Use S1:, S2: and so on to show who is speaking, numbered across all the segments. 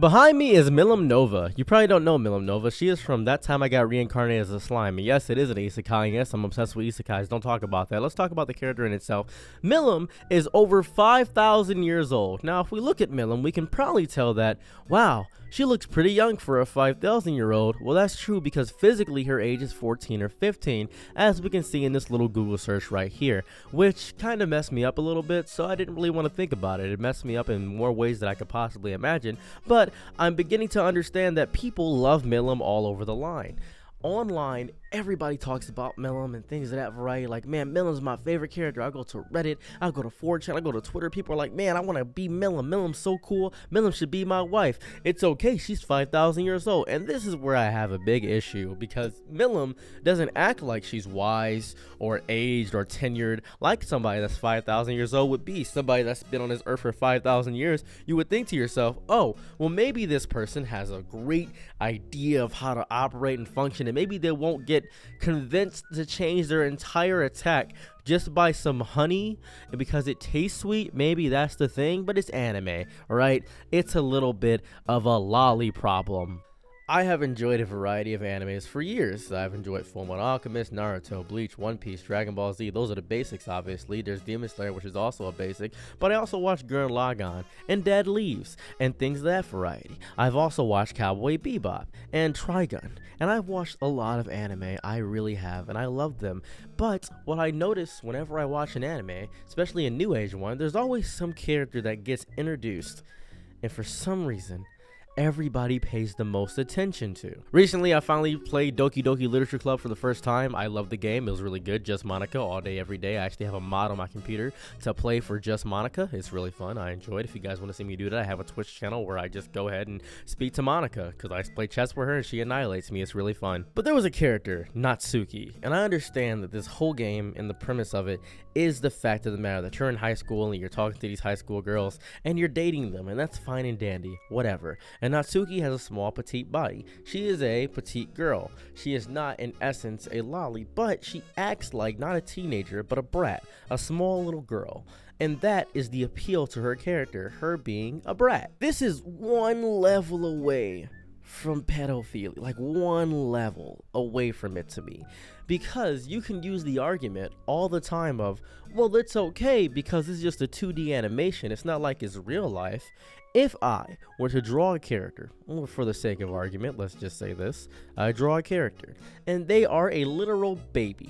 S1: Behind me is Milim Nova. You probably don't know Milim Nova. She is from That Time I Got Reincarnated as a Slime. And yes, it is an isekai. And yes, I'm obsessed with isekais. Don't talk about that. Let's talk about the character in itself. Milim is over 5,000 years old. Now, if we look at Milim, we can probably tell that, wow, she looks pretty young for a 5,000-year-old. Well, that's true because physically her age is 14 or 15, as we can see in this little Google search right here, which kind of messed me up a little bit, so I didn't really want to think about it. It messed me up in more ways than I could possibly imagine, but I'm beginning to understand that people love Milim all over the line. Online, everybody talks about Milim and things of that variety. Like, man, Milim's my favorite character. I go to Reddit, I go to 4chan, I go to Twitter. People are like, man, I want to be Milim. Milim's so cool. Milim should be my wife. It's okay. She's 5,000 years old. And this is where I have a big issue because Milim doesn't act like she's wise or aged or tenured like somebody that's 5,000 years old would be. Somebody that's been on this earth for 5,000 years. You would think to yourself, oh, well, maybe this person has a great idea of how to operate and function, and maybe they won't get convinced to change their entire attack just by some honey and because it tastes sweet. Maybe that's the thing, but it's anime, right? It's a little bit of a lolly problem. I have enjoyed a variety of animes for years. I've enjoyed Fullmetal Alchemist, Naruto, Bleach, One Piece, Dragon Ball Z. Those are the basics, obviously. There's Demon Slayer, which is also a basic, but I also watched Gurren Lagann and Dead Leaves and things of that variety. I've also watched Cowboy Bebop and Trigun, and I've watched a lot of anime. I really have, and I love them. But what I notice whenever I watch an anime, especially a new age one, there's always some character that gets introduced, and for some reason, everybody pays the most attention to. Recently, I finally played Doki Doki Literature Club for the first time. I loved the game. It was really good. Just Monica all day, every day. I actually have a mod on my computer to play for Just Monica. It's really fun. I enjoy it. If you guys want to see me do that, I have a Twitch channel where I just go ahead and speak to Monica because I play chess with her and she annihilates me. It's really fun. But there was a character, Natsuki, and I understand that this whole game and the premise of it is the fact of the matter that you're in high school and you're talking to these high school girls and you're dating them, and that's fine and dandy, whatever. And Natsuki has a small petite body. She is a petite girl. She is not in essence a lolly, but she acts like not a teenager but a brat, a small little girl. And that is the appeal to her character, her being a brat. This is one level away from pedophilia, like one level away from it to me, because you can use the argument all the time of, well, it's okay because it's just a 2D animation, it's not like it's real life. If I were to draw a character, or for the sake of argument, let's just say this, I draw a character and they are a literal baby,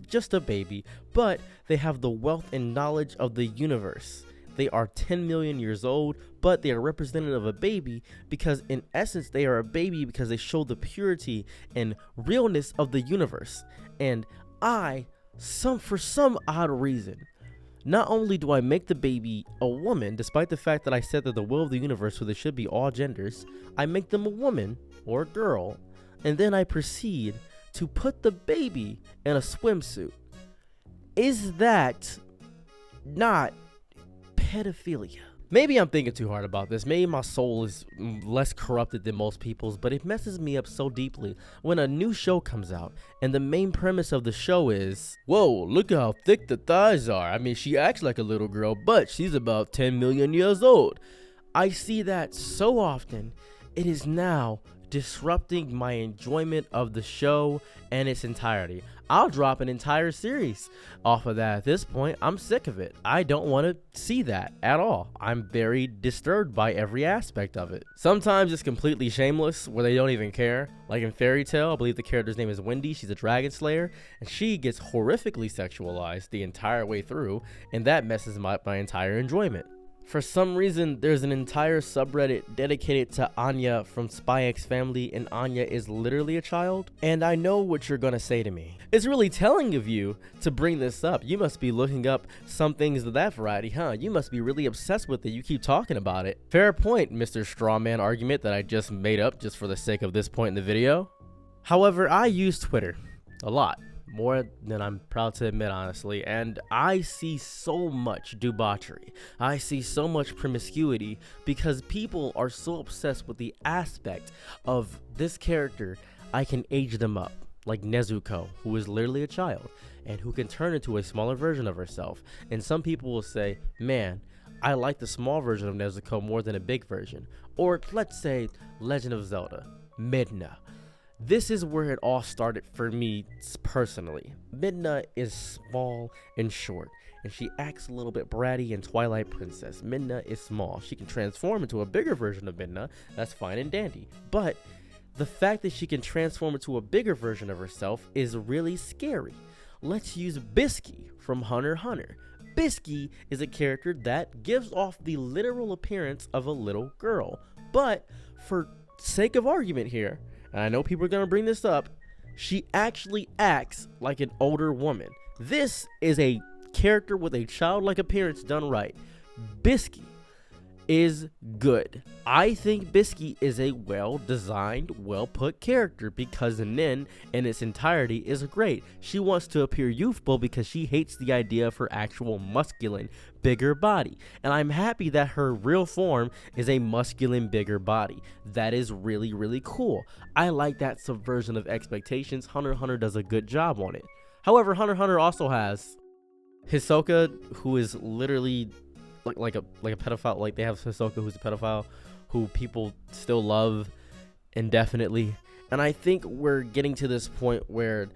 S1: just a baby, but they have the wealth and knowledge of the universe. They are 10 million years old, but they are representative of a baby because in essence they are a baby because they show the purity and realness of the universe. And for some odd reason, not only do I make the baby a woman, despite the fact that I said that the will of the universe, so they should be all genders, I make them a woman or a girl, and then I proceed to put the baby in a swimsuit. Is that not pedophilia? Maybe I'm thinking too hard about this. Maybe my soul is less corrupted than most people's, but it messes me up so deeply when a new show comes out and the main premise of the show is, whoa, look how thick the thighs are. I mean, she acts like a little girl, but she's about 10 million years old. I see that so often. It is now disrupting my enjoyment of the show and its entirety. I'll drop an entire series off of that. At this point, I'm sick of it. I don't want to see that at all. I'm very disturbed by every aspect of it. Sometimes it's completely shameless where they don't even care. Like in Fairy Tail, I believe the character's name is Wendy. She's a dragon slayer and she gets horrifically sexualized the entire way through, and that messes up my entire enjoyment. For some reason, there's an entire subreddit dedicated to Anya from Spy X Family, and Anya is literally a child. And I know what you're gonna say to me. It's really telling of you to bring this up. You must be looking up some things of that variety, huh? You must be really obsessed with it. You keep talking about it. Fair point, Mr. Strawman argument that I just made up just for the sake of this point in the video. However, I use Twitter a lot. More than I'm proud to admit, honestly, and I see so much debauchery. I see so much promiscuity because people are so obsessed with the aspect of this character. I can age them up, like Nezuko, who is literally a child and who can turn into a smaller version of herself. And some people will say, man, I like the small version of Nezuko more than a big version. Or let's say Legend of Zelda, Midna. This is where it all started for me personally. Midna is small and short, and she acts a little bit bratty in Twilight Princess. Midna is small. She can transform into a bigger version of Midna. That's fine and dandy. But the fact that she can transform into a bigger version of herself is really scary. Let's use Bisky from Hunter x Hunter. Bisky is a character that gives off the literal appearance of a little girl. But for sake of argument here, and I know people are going to bring this up, she actually acts like an older woman. This is a character with a childlike appearance done right. Bisky is good. I think Bisky is a well-designed, well-put character because Nin in its entirety is great. She wants to appear youthful because she hates the idea of her actual masculine, bigger body. And I'm happy that her real form is a masculine, bigger body. That is really, really cool. I like that subversion of expectations. Hunter x Hunter does a good job on it. However, Hunter x Hunter also has Hisoka, who is literally like a pedophile. Like, they have Hisoka, who's a pedophile, who people still love indefinitely. And I think we're getting to this point where,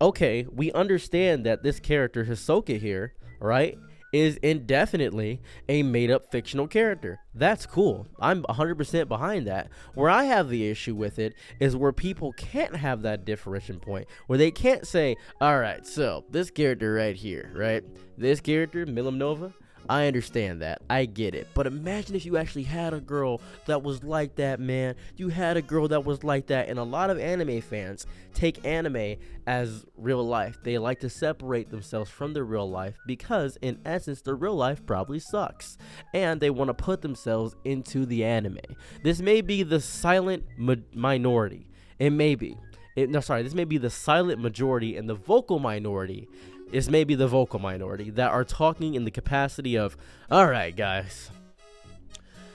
S1: okay, we understand that this character Hisoka here, right, is indefinitely a made-up fictional character. That's cool. I'm 100% behind that. Where I have the issue with it is where people can't have that differentiation point, where they can't say, all right, so this character right here, right, this character, Milim Nova, I understand that. I get it. But imagine if you actually had a girl that was like that, man. You had a girl that was like that. And a lot of anime fans take anime as real life. They like to separate themselves from the real life because, in essence, the real life probably sucks. And they want to put themselves into the anime. This may be the silent minority. It may be. This may be the silent majority, and the vocal minority is maybe the vocal minority that are talking in the capacity of, all right, guys,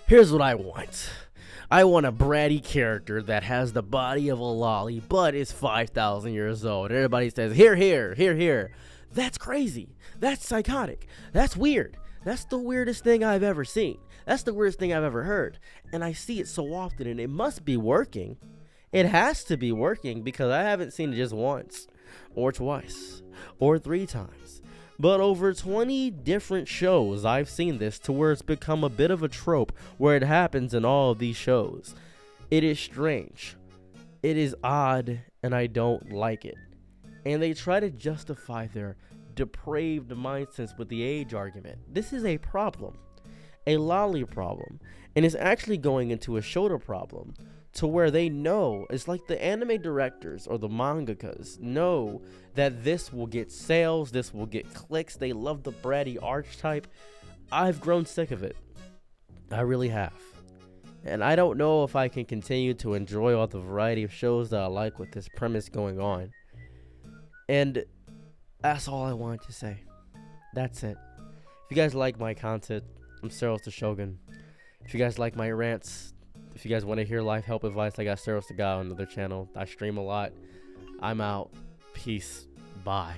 S1: here's what I want. I want a bratty character that has the body of a lolly, but is 5,000 years old. And everybody says, here, here, here, here. That's crazy. That's psychotic. That's weird. That's the weirdest thing I've ever seen. That's the weirdest thing I've ever heard. And I see it so often, and it must be working. It has to be working because I haven't seen it just once or twice or 3 times. But over 20 different shows, I've seen this to where it's become a bit of a trope where it happens in all of these shows. It is strange. It is odd, and I don't like it. And they try to justify their depraved mindsets with the age argument. This is a problem. A lolly problem. And it's actually going into a shoulder problem. To where they know, it's like the anime directors or the mangakas know that this will get sales, this will get clicks. They love the bratty archetype. I've grown sick of it. I really have. And I don't know if I can continue to enjoy all the variety of shows that I like with this premise going on. And that's all I wanted to say. That's it. If you guys like my content, I'm Seros the Shogun. If you guys like my rants, if you guys want to hear life help advice, I got Seros the Guy on another channel. I stream a lot. I'm out. Peace. Bye.